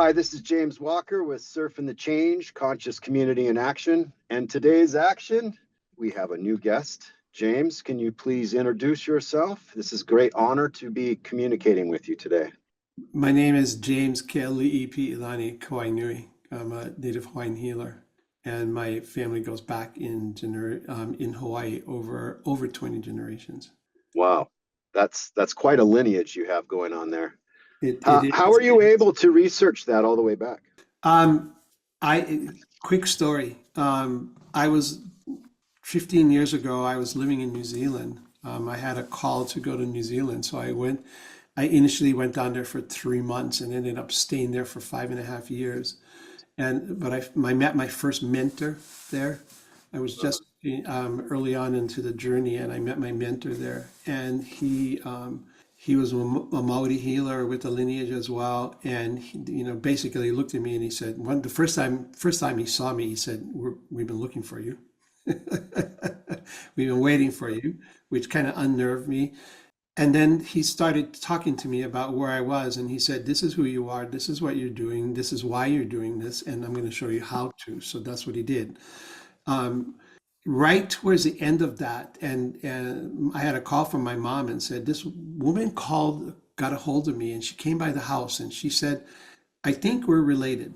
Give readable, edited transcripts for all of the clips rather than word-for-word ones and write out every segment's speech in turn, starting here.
Hi, this is James Walker with Surf and the Change, Conscious Community in Action. And today's action, we have a new guest. James, can you please introduce yourself? This is a great honor to be communicating with you today. My name is James Keali'ipi Ilani Kauainui. I'm a native Hawaiian healer, and my family goes back in Hawaii over 20 generations. Wow, that's quite a lineage you have going on there. It How is. are you able to research that all the way back? Um, quick story. I was 15 years ago. I was living in New Zealand. I had a call to go to New Zealand, so I went. I initially went down there for 3 months and ended up staying there for 5.5 years. I met my first mentor there. I was just early on into the journey, and I met my mentor there, and he was a Maori healer with the lineage as well, and he, basically looked at me and he said, the first time he saw me, he said, "We've been looking for you, we've been waiting for you," which kind of unnerved me. And then he started talking to me about where I was, and he said, "This is who you are. This is what you're doing. This is why you're doing this, and I'm going to show you how to." So that's what he did. Um, right towards the end of that, and I had a call from my mom and said, "This woman got a hold of me, and she came by the house, and she said, 'I think we're related.'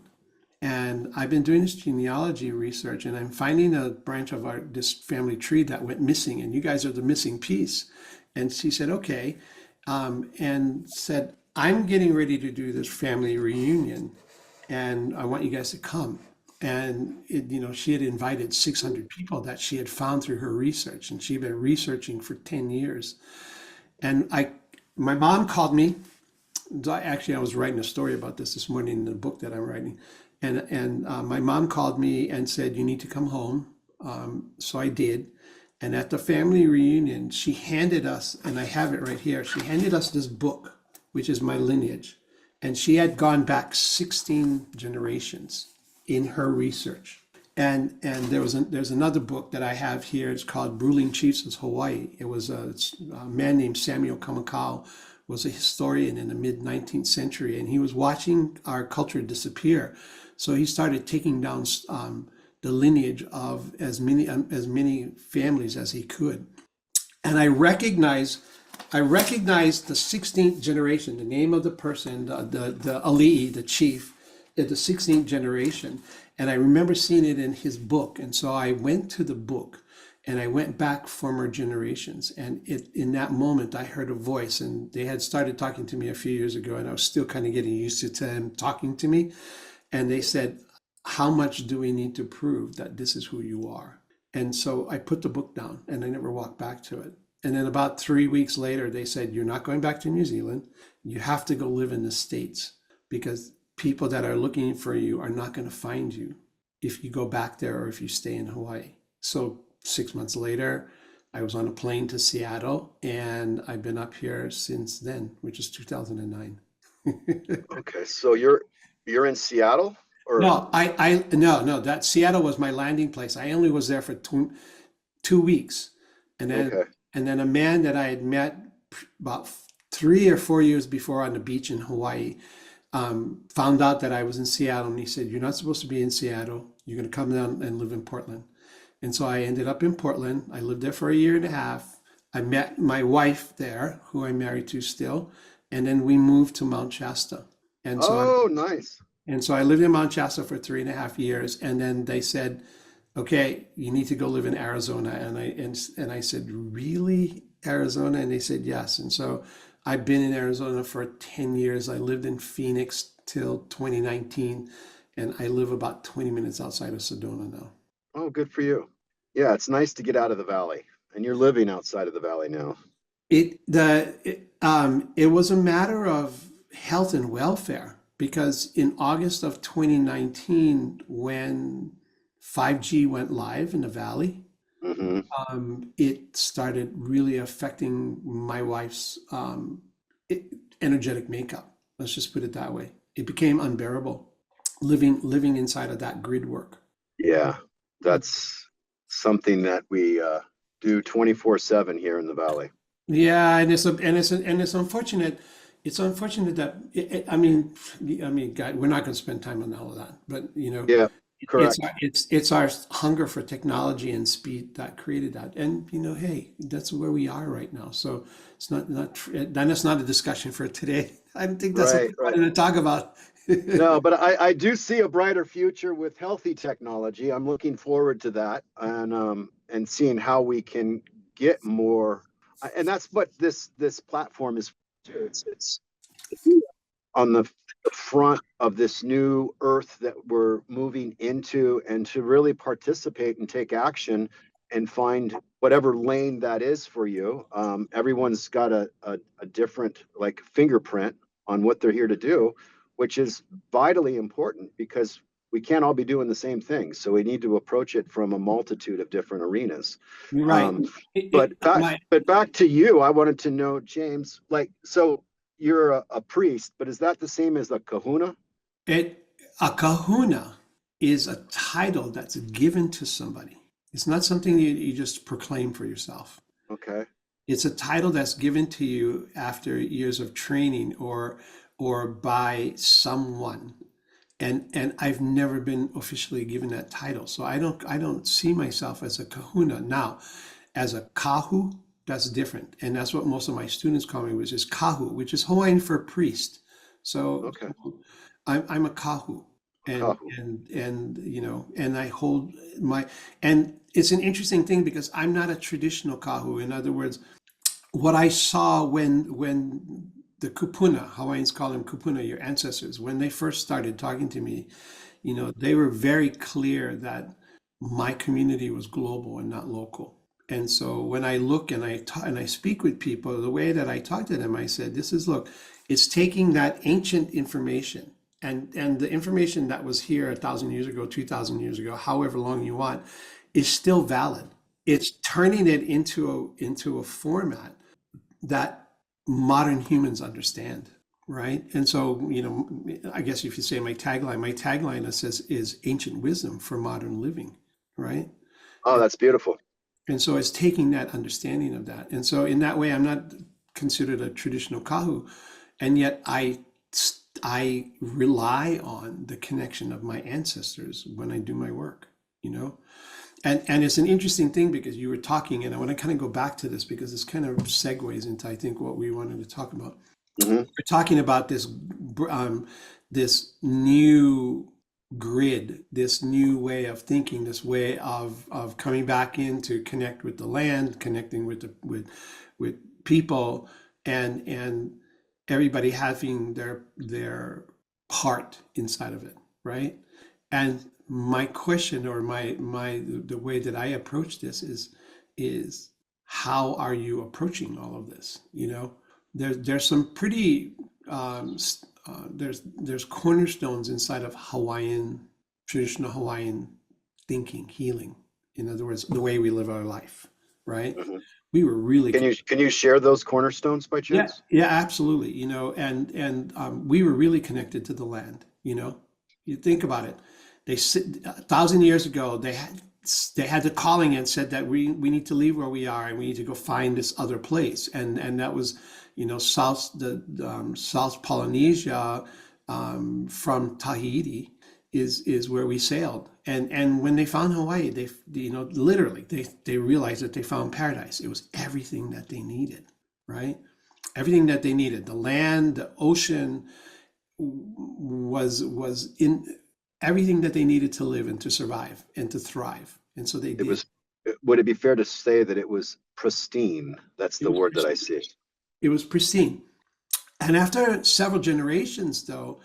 And I've been doing this genealogy research, and I'm finding a branch of this family tree that went missing, and you guys are the missing piece." And she said, "Okay," and said, "I'm getting ready to do this family reunion, and I want you guys to come." And she had invited 600 people that she had found through her research, and she'd been researching for 10 years. And my mom called me. Actually, I was writing a story about this morning in the book that I'm writing. And my mom called me and said, "You need to come home." So I did. And at the family reunion, she handed us, and I have it right here, she handed us this book, which is my lineage. And she had gone back 16 generations in her research. And there's another book that I have here. It's called Ruling Chiefs of Hawaii. It's a man named Samuel Kamakau was a historian in the mid 19th century, and he was watching our culture disappear. So he started taking down the lineage of as many families as he could. And I recognized the 16th generation, the name of the person, the ali'i, the chief, the 16th generation. And I remember seeing it in his book. And so I went to the book and I went back former generations. And in that moment, I heard a voice, and they had started talking to me a few years ago, and I was still kind of getting used to them talking to me. And they said, "How much do we need to prove that this is who you are?" And so I put the book down and I never walked back to it. And then about 3 weeks later, they said, "You're not going back to New Zealand. You have to go live in the States, because people that are looking for you are not going to find you if you go back there or if you stay in Hawaii." So 6 months later, I was on a plane to Seattle, and I've been up here since then, which is 2009. Okay, so you're in Seattle, or No, that Seattle was my landing place. I only was there for 2 weeks. And then, okay. and then a man that I had met about 3 or 4 years before on the beach in Hawaii, found out that I was in Seattle, and he said, "You're not supposed to be in Seattle. You're going to come down and live in Portland." And so I ended up in Portland. I lived there for a year and a half. I met my wife there, who I'm married to still, and then we moved to Mount Shasta. And so Oh, nice. I lived in Mount Shasta for 3.5 years, and then they said, "Okay, you need to go live in Arizona." And I said, "Really, Arizona?" And they said, "Yes." And so I've been in Arizona for 10 years. I lived in Phoenix till 2019, and I live about 20 minutes outside of Sedona now. Oh, good for you. Yeah, it's nice to get out of the valley, and you're living outside of the valley now. It was a matter of health and welfare, because in August of 2019, when 5G went live in the valley, Hmm. it started really affecting my wife's e- energetic makeup. Let's just put it that way. It became unbearable living inside of that grid work. Yeah, that's something that we do 24/7 here in the valley. Yeah, and it's unfortunate. It's unfortunate that I mean, God, we're not going to spend time on all of that, but Yeah, it's correct. it's our hunger for technology and speed that created that. And hey, that's where we are right now. So it's then it's not a discussion for today. I don't think that's what Right, we right. wanted to talk about. No, but I do see a brighter future with healthy technology. I'm looking forward to that and seeing how we can get more. And that's what this platform is. It's on the front of this new earth that we're moving into, and to really participate and take action and find whatever lane that is for you. Everyone's got a different like fingerprint on what they're here to do, which is vitally important because we can't all be doing the same thing. So we need to approach it from a multitude of different arenas. You're right. Um, It, but it, back, my but back to you, I wanted to know, James, like, so you're a priest, but is that the same as a kahuna? it A kahuna is a title that's given to somebody. It's not something you just proclaim for yourself. Okay. It's a title that's given to you after years of training or by someone. And I've never been officially given that title. So I don't see myself as a kahuna. Now, as a kahu, that's different. And that's what most of my students call me, which is kahu, which is Hawaiian for priest. So Okay. I'm a kahu. A And kahu. and I hold my and it's an interesting thing because I'm not a traditional kahu. In other words, what I saw when the kupuna, Hawaiians call them kupuna, your ancestors, when they first started talking to me, they were very clear that my community was global and not local. And so when I look and I talk and I speak with people, the way that I talk to them, I said, "This is look, it's taking that ancient information and the information that was here 1,000 years ago, 2,000 years ago, however long you want, is still valid. It's turning it into a format that modern humans understand, right? And so, I guess if you say my tagline that says is ancient wisdom for modern living, right? Oh, that's beautiful. And so it's taking that understanding of that. And so in that way, I'm not considered a traditional kahu, and yet I rely on the connection of my ancestors when I do my work, you know? And it's an interesting thing because you were talking, and I want to kind of go back to this because this kind of segues into I think what we wanted to talk about. Hmm. We're talking about this new grid, this new way of thinking, this way of coming back in to connect with the land, connecting with people, and everybody having their part inside of it, right? And my question or the way that I approach this is how are you approaching all of this? There's some pretty there's cornerstones inside of traditional Hawaiian thinking, healing. In other words, the way we live our life, right? Hmm. We were really Can you share those cornerstones by yeah, chance? yeah, absolutely. And we were really connected to the land. You think about it. 1,000 years ago, they had the calling and said that we need to leave where we are and we need to go find this other place. And that was, South Polynesia, from Tahiti is where we sailed. And when they found Hawaii, they literally they realized that they found paradise. It was everything that they needed, right? Everything that they needed. The land, the ocean was in everything that they needed to live and to survive and to thrive. And so they It did. was, would it be fair to say that it was pristine? That's It the was word that I pristine. see. It was pristine. And after several generations, though,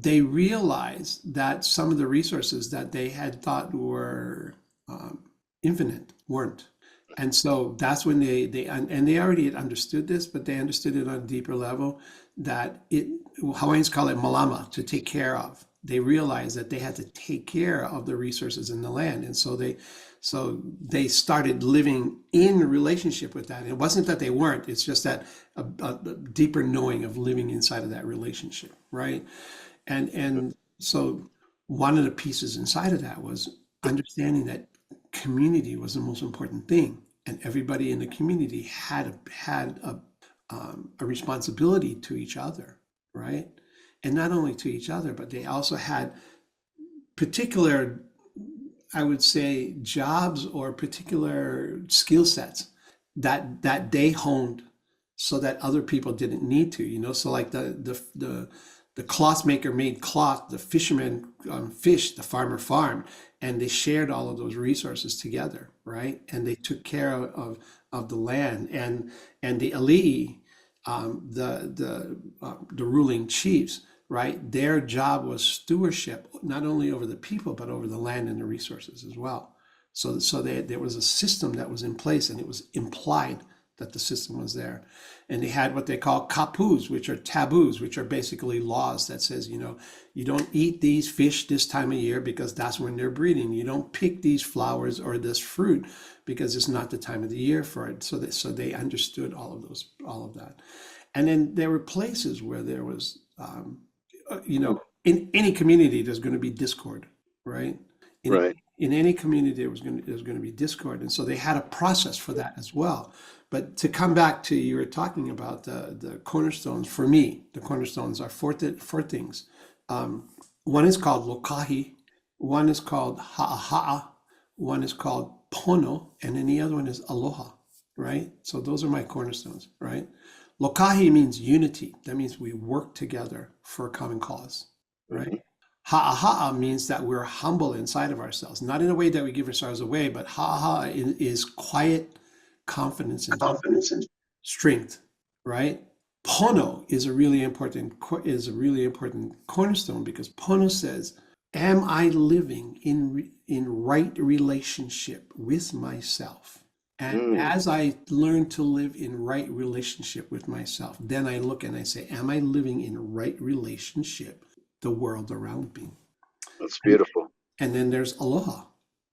they realized that some of the resources that they had thought were um, infinite weren't. And so that's when and they already had understood this, but they understood it on a deeper level that Hawaiians call it malama, to take care of. They realized that they had to take care of the resources in the land. And so they started living in relationship with that. It wasn't that they weren't, it's just that a deeper knowing of living inside of that relationship, right? And so one of the pieces inside of that was understanding that community was the most important thing, and everybody in the community had a responsibility to each other, right? And not only to each other, but they also had particular, I would say, jobs or particular skill sets that they honed so that other people didn't need to, you know. So like the cloth maker made cloth, the fisherman fished, the farmer farmed, and they shared all of those resources together, right? And they took care of the land, and the elite, the ruling chiefs, right? Their job was stewardship, not only over the people, but over the land and the resources as well. There was a system that was in place, and it was implied that the system was there. And they had what they call kapus, which are taboos, which are basically laws that says, you know, you don't eat these fish this time of year because that's when they're breeding. You don't pick these flowers or this fruit because it's not the time of the year for it. So they understood all of that. And then there were places where there was, you know, in any community, there's going to be discord, right? In Right. in any community, there's going to be discord, and so they had a process for that as well. But to come back to you were talking about the cornerstones. For me, the cornerstones are four things. One is called lokahi, one is called ha'aha'a, one is called pono, and then the other one is aloha, right? So those are my cornerstones, right? Lokahi means unity. That means we work together for a common cause, right? Mhm. Ha'aha'a means that we're humble inside of ourselves, not in a way that we give ourselves away, but ha'aha'a is quiet confidence and Confidence in. strength, right? Pono is a really important cornerstone because Pono says, "Am I living in right relationship with myself?" And Mm. as I learn to live in right relationship with myself, then I look and I say, "Am I living in right relationship the world around me?" That's And, beautiful. and then there's aloha,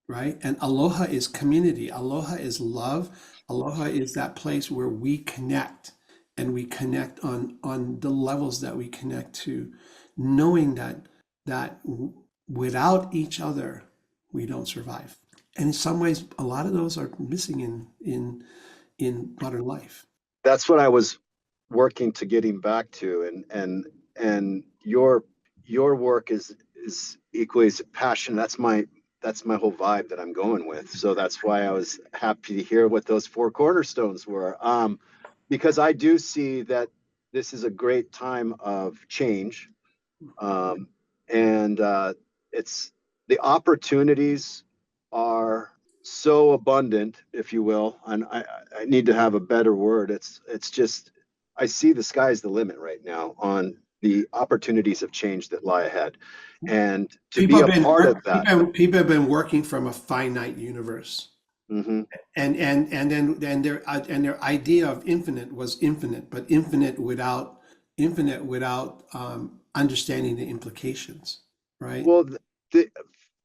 right? And aloha is community. Aloha is love. Aloha is that place where we connect, and we connect on the levels that we connect to, knowing that without each other, we don't survive. And in some ways, a lot of those are missing in modern life. That's what I was working to getting back to, and your work is equally as passionate. That's my whole vibe that I'm going with. So that's why I was happy to hear what those four cornerstones were. Because I do see that this is a great time of change, um, and it's the opportunities are so abundant, if you will. And I need to have a better word. It's just I see the sky's the limit right now on the opportunities of change that lie ahead, and to People be have a been part of work, that. people have been working from a finite universe. Hmm. And their idea of infinite was infinite, but infinite without understanding the implications, right? Well, the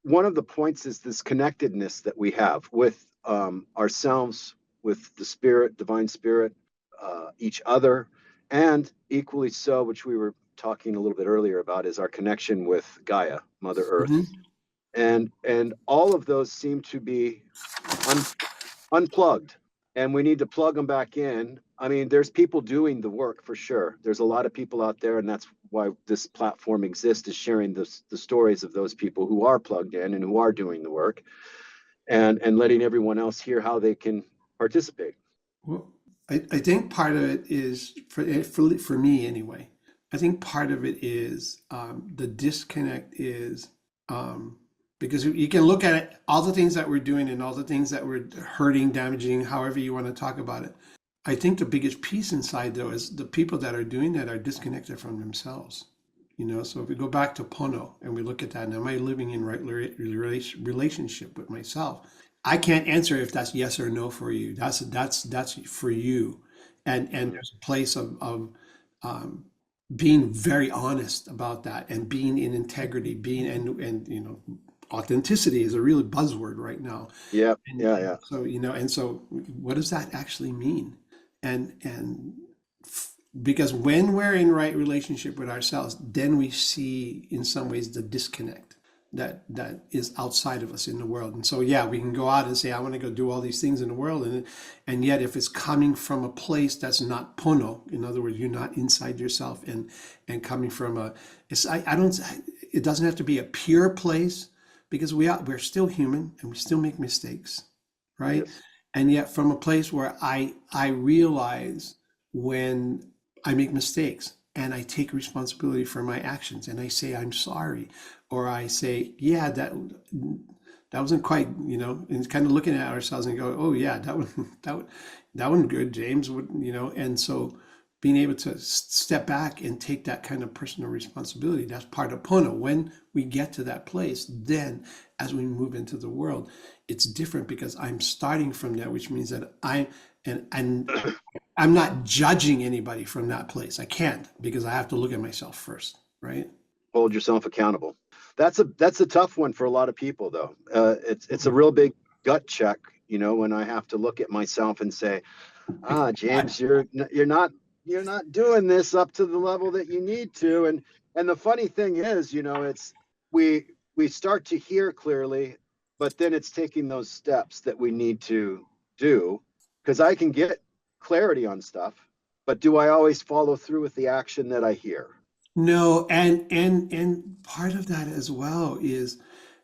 one of the points is this connectedness that we have with ourselves, with the spirit, divine spirit, each other, and equally so, which we were talking a little bit earlier about, is our connection with Gaia, Mother Earth, Hmm. and all of those seem to be un, unplugged, and we need to plug them back in. I mean, there's people doing the work for sure. There's a lot of people out there, and that's why this platform exists, is sharing the stories of those people who are plugged in and who are doing the work, and letting everyone else hear how they can participate. Well, I think part of it is for me anyway. I think part of it is the disconnect is um, because you can look at it, all the things that we're doing and all the things that we're hurting, damaging, however you want to talk about it. I think the biggest piece inside though is the people that are doing that are disconnected from themselves. You know, so if we go back to Pono and we look at that, and am I living in right relationship with myself? I can't answer if that's yes or no for you. That's for you, and Mm. there's a place of um, being very honest about that and being in integrity, being and authenticity is a really buzzword right now. Yeah, And, yeah, and yeah. so what does that actually mean? And because when we're in right relationship with ourselves, then we see in some ways the disconnect. that is outside of us in the world. And so yeah, we can go out and say, I want to go do all these things in the world, and yet if it's coming from a place that's not pono, in other words, you're not inside yourself, and coming from a, it's I don't, it doesn't have to be a pure place, because we're still human and we still make mistakes, right? Yes. And yet from a place where I realize when I make mistakes and I take responsibility for my actions and I say I'm sorry, or I say, yeah, that wasn't quite, and kind of looking at ourselves and go, oh yeah, that one that one good, James would, and so being able to step back and take that kind of personal responsibility, that's part of Pono. When we get to that place, then as we move into the world, it's different because I'm starting from there, which means that and I'm not judging anybody from that place. I can't, because I have to look at myself first, right? Hold yourself accountable. That's a tough one for a lot of people, though. It's a real big gut check, when I have to look at myself and say, James, you're not doing this up to the level that you need to. And the funny thing is, it's we we start to hear clearly, but then it's taking those steps that we need to do, because I can get clarity on stuff, but do I always follow through with the action that I hear? No, and part of that as well is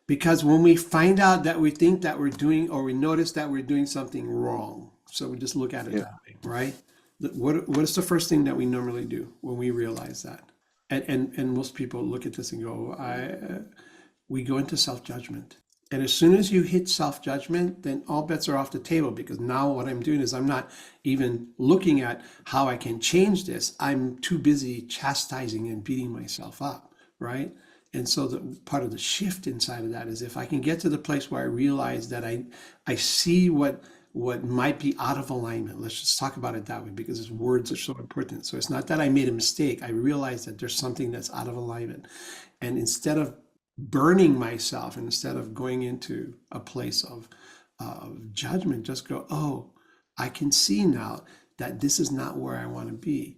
because when we find out that we think that we're doing, or we notice that we're doing something wrong, so we just look at it Yeah. that way, right? What is the first thing that we normally do when we realize that? And most people look at this and go, we go into self-judgment. And as soon as you hit self-judgment, then all bets are off the table, because now what I'm doing is I'm not even looking at how I can change this. I'm too busy chastising and beating myself up, right? And so the part of the shift inside of that is, if I can get to the place where I realize that I see what might be out of alignment. Let's just talk about it that way, because his words are so important. So it's not that I made a mistake. I realize that there's something that's out of alignment. And instead of burning myself, and instead of going into a place of judgment, just go, oh, I can see now that this is not where I want to be.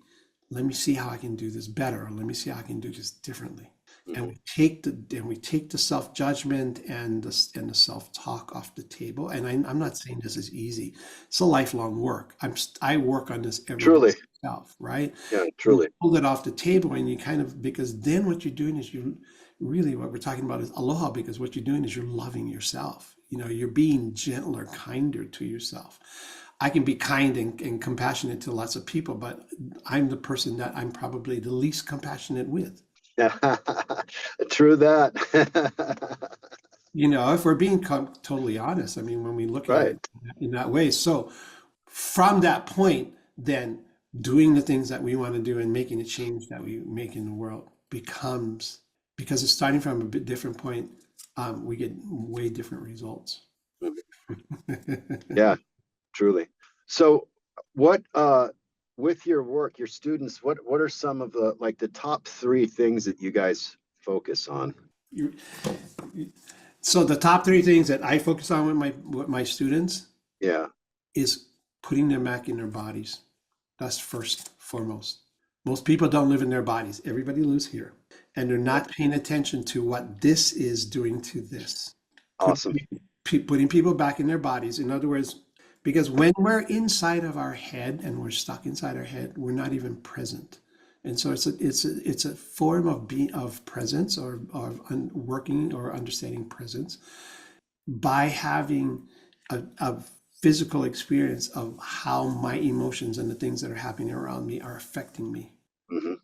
Let me see how I can do this better, or let me see how I can do this differently. And Mhm. we take the self-judgment and the self-talk off the table. And I'm not saying this is easy. It's a lifelong work. I work on this every day Truly. myself, right? Yeah, You truly. pull it off the table, and you kind of, because then what you're doing is, you really, what we're talking about is aloha, because what you're doing is you're loving yourself. You're being gentler, kinder to yourself. I can be kind and compassionate to lots of people, but I'm the person that I'm probably the least compassionate with. True that. If we're being totally honest, I mean, when we look at Right. it in that way. So from that point, then doing the things that we want to do and making the change that we make in the world becomes, because it's starting from a bit different point, we get way different results. Mhm. Yeah, truly. So what with your work, your students, what are some of the top three things that you guys focus on? You- So the top three things that I focus on with my students Yeah. is putting them back in their bodies. That's first foremost. Most people don't live in their bodies. Everybody lives here. And they're Yeah. not paying attention to what this is doing to this. Put, Awesome. putting people back in their bodies. In other words, because when we're inside of our head and we're stuck inside our head, we're not even present. And so it's a form of presence, or working or understanding presence, by having a physical experience of how my emotions and the things that are happening around me are affecting me. Hmm.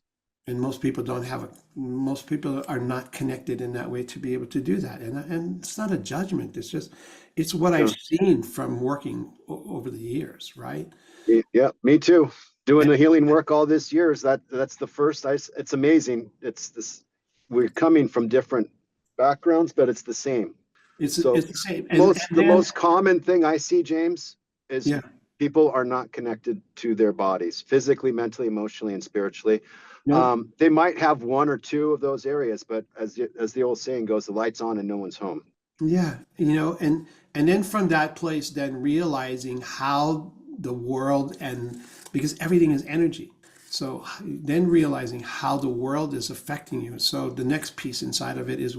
And most people are not connected in that way to be able to do that. And it's not a judgment. It's what I've Yeah. seen from working over the years, right? Yeah, me too. Doing the healing work all this years, that's the first it's amazing. It's this, we're coming from different backgrounds, but it's the same. So It's the same. And the then, most common thing I see, James, is yeah, people are not connected to their bodies physically, mentally, emotionally, and spiritually. no, They might have one or two of those areas, but as the old saying goes, the light's on and no one's home. yeah, and then from that place, then realizing how the world, and because everything is energy, so then realizing how the world is affecting you. So the next piece inside of it is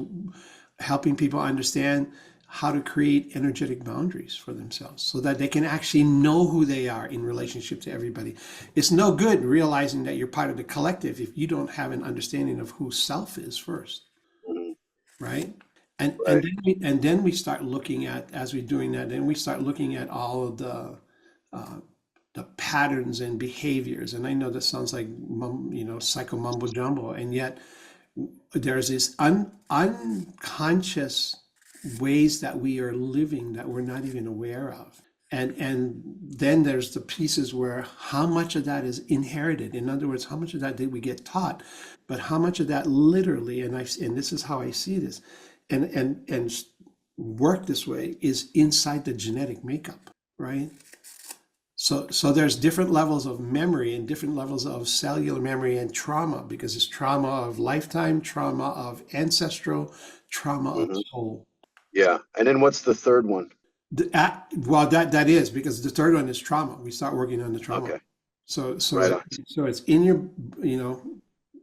helping people understand how to create energetic boundaries for themselves so that they can actually know who they are in relationship to everybody. It's no good realizing that you're part of the collective if you don't have an understanding of who self is first, Mhm. right? Right. And then we start looking at, as we're doing that, then we start looking at all of uh, the patterns and behaviors. And I know this sounds like psycho mumbo jumbo, and yet there's this unconscious ways that we are living that we're not even aware of. And then there's the pieces where how much of that is inherited. In other words, how much of that did we get taught, but how much of that literally, and this is how I see this, and work this way is inside the genetic makeup, right? So there's different levels of memory and different levels of cellular memory and trauma because it's trauma of lifetime, trauma of ancestral, trauma of Hmm. soul. Yeah. And then what's the third one? Well, that is because the third one is trauma. We start working on the trauma. Okay. So so Right it, on. so it's in your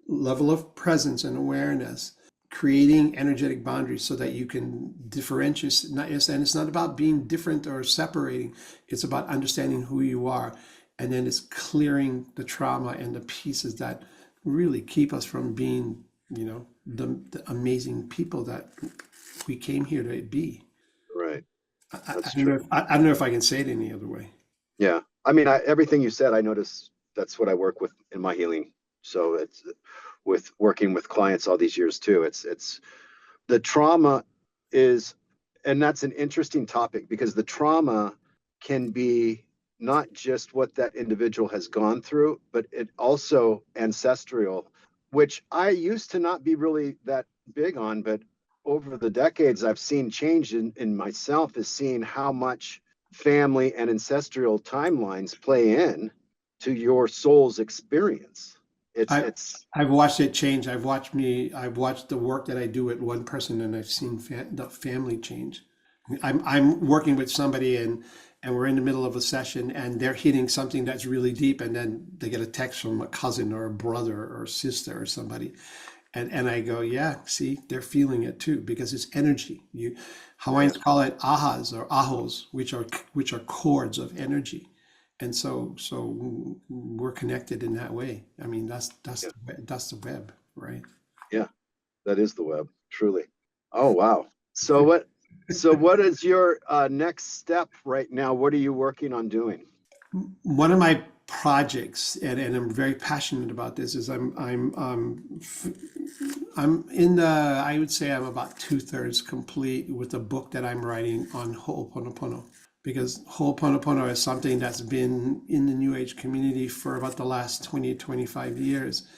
level of presence and awareness, creating energetic boundaries so that you can differentiate. Not, and it's not about being different or separating. It's about understanding who you are, and then it's clearing the trauma and the pieces that really keep us from being, the amazing people that we came here to be. Right. I That's don't know. true. I don't know if I can say it any other way. Yeah. I mean, everything you said, I notice that's what I work with in my healing. So it's with working with clients all these years too. It's the trauma is, and that's an interesting topic because the trauma can be not just what that individual has gone through, but it also ancestral, which I used to not be really that big on, but over the decades I've seen change in myself is seeing how much family and ancestral timelines play in to your soul's experience. It's I it's I've watched it change. I've watched the work that I do with one person, and I've seen the family change. I'm working with somebody, and we're in the middle of a session, and they're hitting something that's really deep, and then they get a text from a cousin or a brother or sister or somebody, and I go, yeah, see, they're feeling it too because it's energy. yeah, Hawaiians call it ahas or ahos, which are chords of energy, and so we're connected in that way. I mean, yeah, that's the web, right? yeah. That is the web, truly. Oh wow. So what is your next step right now? What are you working on doing? One of my projects, and I'm very passionate about this, is I'm in the, I would say I'm about two-thirds complete with a book that I'm writing on Ho'oponopono. Because Ho'oponopono is something that's been in the New Age community for about the last 20, 25 years.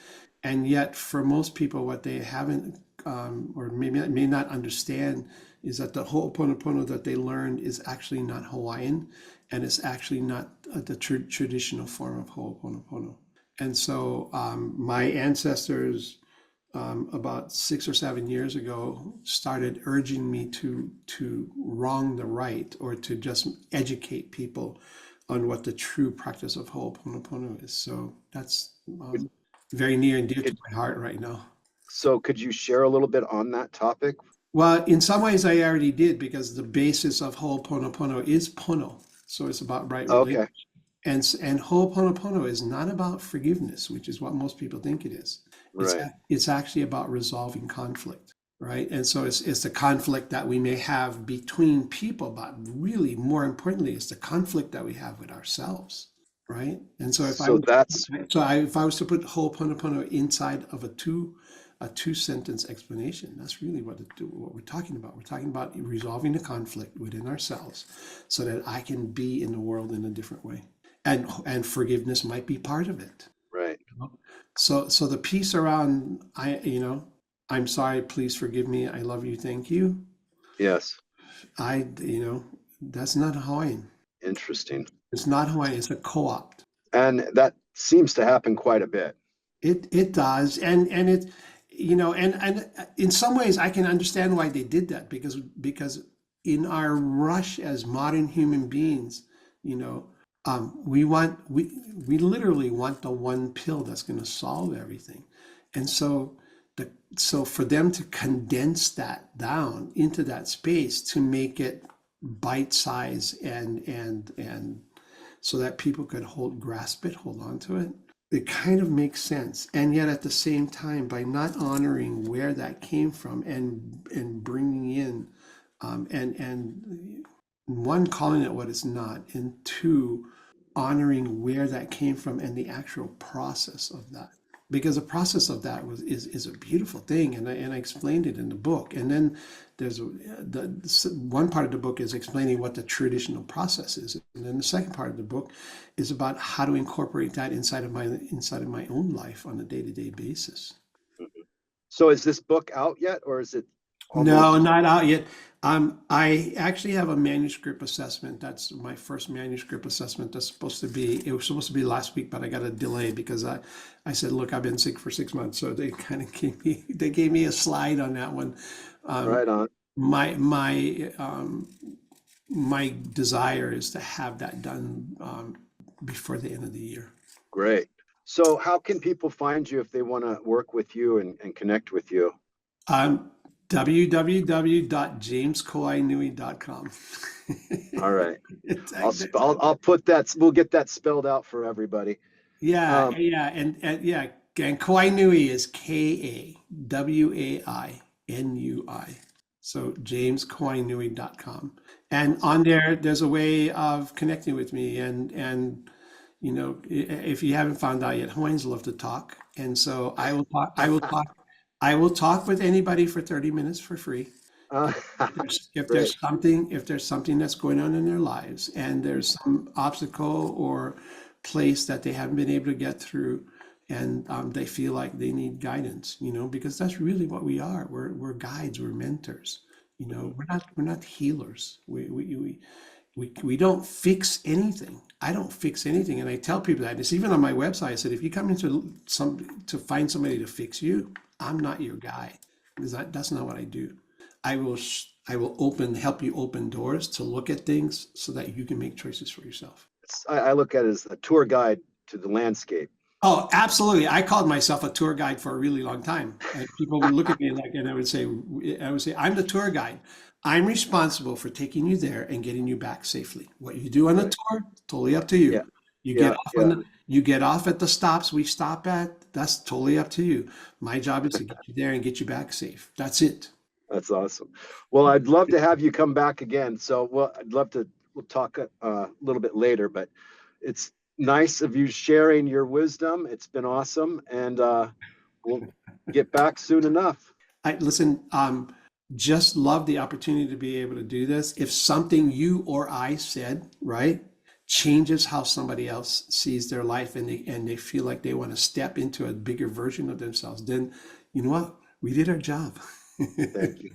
And yet, for most people, what they haven't or may not understand is that the Ho'oponopono that they learned is actually not Hawaiian and it's actually not the traditional form of Ho'oponopono. And so, my ancestors about 6 or 7 years ago started urging me to wrong the right or to just educate people on what the true practice of Ho'oponopono is. So that's Could, very near and dear to could, my heart right now. so could you share a little bit on that topic? Well, in some ways, I already did because the basis of Ho'oponopono is pono. So it's about right relationship. Okay, And Ho'oponopono is not about forgiveness, which is what most people think it is. right. It's actually about resolving conflict, right? And so it's the conflict that we may have between people, but really more importantly, it's the conflict that we have with ourselves, right? And so So that's if I was to put Ho'oponopono inside of a two sentence explanation, that's really what we're talking about. We're talking about resolving the conflict within ourselves so that I can be in the world in a different way. And forgiveness might be part of it. right. So the piece around I'm sorry, please forgive me, I love you, thank you. Yes. That's not Hawaiian. Interesting. It's not Hawaiian, it's a co-opt. And that seems to happen quite a bit. It does, and it, and in some ways I can understand why they did that because in our rush as modern human beings, you know, we literally want the one pill that's going to solve everything, and so the So for them to condense that down into that space to make it bite size and so that people could grasp it, hold on to it, it kind of makes sense. And yet at the same time, by not honoring where that came from and bringing in and one, calling it what it's not, and two, honoring where that came from and the actual process of that. Because the process of that is a beautiful thing, and I explained it in the book. And then there's one part of the book is explaining what the traditional process is, and then the second part of the book is about how to incorporate that inside of my own life on a day-to-day basis. So is this book out yet, or is it No, almost? not out yet. I actually have a manuscript assessment. That's my first manuscript assessment. It was supposed to be last week, but I got a delay because I said, look, I've been sick for 6 months. So they kind of they gave me a slide on that one. Um, Right on. my, my, um, my desire is to have that done, before the end of the year. Great. So how can people find you if they want to work with you and connect with you? Um, www.jameskoinui.com. All right. It's, I'll put that, we'll get that spelled out for everybody. yeah, Um, yeah, and yeah, and Kauai Nui is Kawainui. So jameskoinui.com. And on there, there's a way of connecting with me. And if you haven't found out yet, Hawaiians love to talk. And so I will talk with anybody for 30 minutes for free. uh, Great. If there's something that's going on in their lives and there's some obstacle or place that they haven't been able to get through, and they feel like they need guidance, because that's really what we are. We're guides, we're mentors. Mhm. We're not healers. We don't fix anything. I don't fix anything, and I tell people that. It's even on my website. I said, if you come into to find somebody to fix you, I'm not your guy, because that's not what I do. I will help you open doors to look at things so that you can make choices for yourself. I look at it as a tour guide to the landscape. Oh, absolutely. I called myself a tour guide for a really long time. And people would look at me like, and I would say, I'm the tour guide. I'm responsible for taking you there and getting you back safely. What you do on the Right. tour, totally up to Yeah. you. Yeah. Yeah. You get off at the stops we stop at. That's totally up to you. My job is to get you there and get you back safe. That's it. That's awesome. Well, I'd love to have you come back again. So, well, I'd love to, we'll talk a little bit later, but it's nice of you sharing your wisdom. It's been awesome. And we'll get back soon enough. I listen, just love the opportunity to be able to do this. If something you or I said, right, changes how somebody else sees their life and they feel like they want to step into a bigger version of themselves, then you know what? We did our job. Thank you.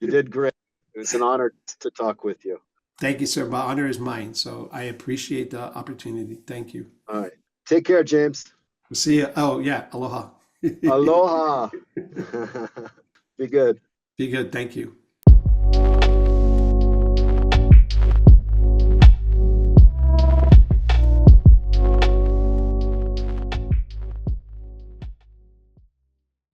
You did great. It was an honor to talk with you. Thank you, sir. My honor is mine. So I appreciate the opportunity. Thank you. All right. Take care, James. We'll see you. Oh, yeah. Aloha. Aloha. Be good. Be good. Thank you.